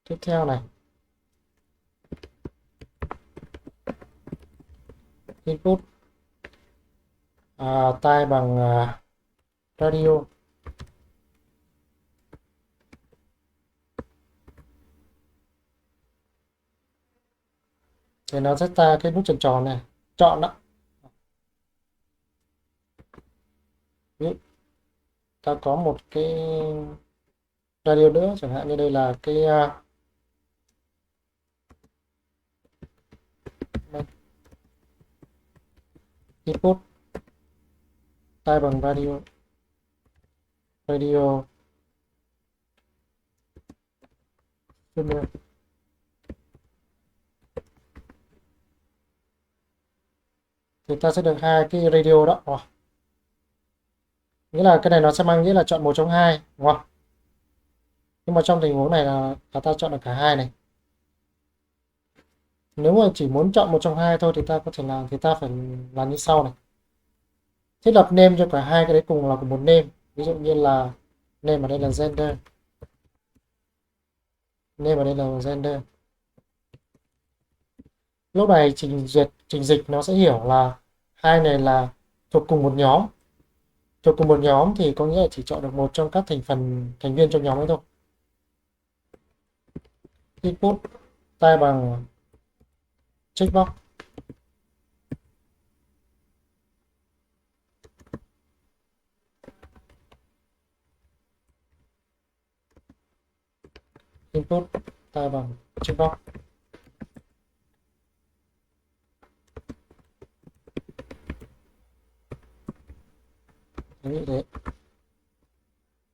Tiếp theo này, input tai bằng radio. Thì nó sẽ ta cái nút tròn tròn này, chọn đó. Ví dụ ta có một cái radio nữa, chẳng hạn như đây là cái input tai bằng radio, radio junior. Thì ta sẽ được hai cái radio đó. Nghĩa là cái này nó sẽ mang nghĩa là chọn một trong hai, đúng không? Nhưng mà trong tình huống này là ta chọn được cả hai này. Nếu mà chỉ muốn chọn một trong hai thôi thì ta có thể làm, thì ta phải làm như sau này. Thiết lập name cho cả hai cái đấy cùng là cùng một name. Ví dụ như là name ở đây là gender, name ở đây là gender. Lúc này trình dịch nó sẽ hiểu là hai này là thuộc cùng một nhóm. Thuộc cùng một nhóm thì có nghĩa là chỉ chọn được một trong các thành viên trong nhóm ấy thôi. Input tai bằng checkbox. Input tai bằng checkbox. Như thế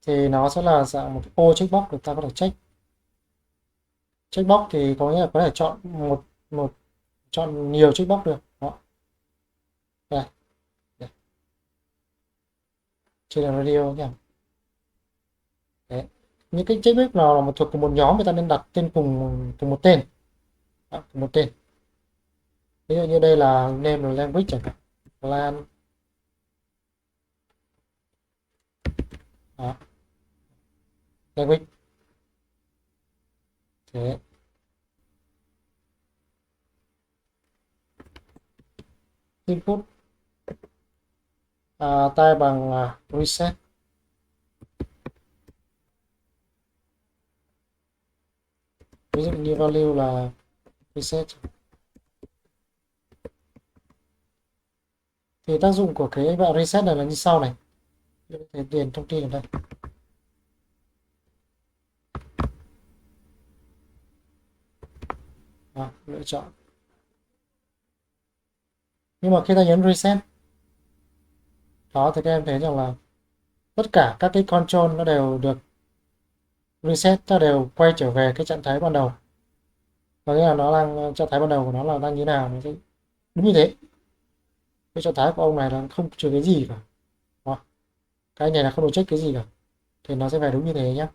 thì nó sẽ là dạng một cái ô checkbox để ta có thể check. Checkbox thì có nghĩa là có thể chọn chọn nhiều checkbox được. Đó. Đây. Đây. Trên là radio nhỉ. Đấy. Những cái checkbox nào là thuộc cùng một nhóm người ta nên đặt tên cùng một tên. Đó, cùng một tên. Ví dụ như đây là name là language chẳng hạn. Lan. Đó. Language. Thế. Input tai bằng reset. Ví dụ như value là reset. Thì tác dụng của cái bạn reset này là như sau này. Để điền thông tin ở đây. Đó, lựa chọn. Nhưng mà khi ta nhấn reset đó thì các em thấy rằng là tất cả các cái control nó đều được reset, nó đều quay trở về cái trạng thái ban đầu. Và nghĩa là nó đang trạng thái ban đầu của nó là đang như nào, nó sẽ đúng như thế. Cái trạng thái của ông này là không trừ cái gì cả. Đó. Cái này là không được check cái gì cả, thì nó sẽ về đúng như thế nhé.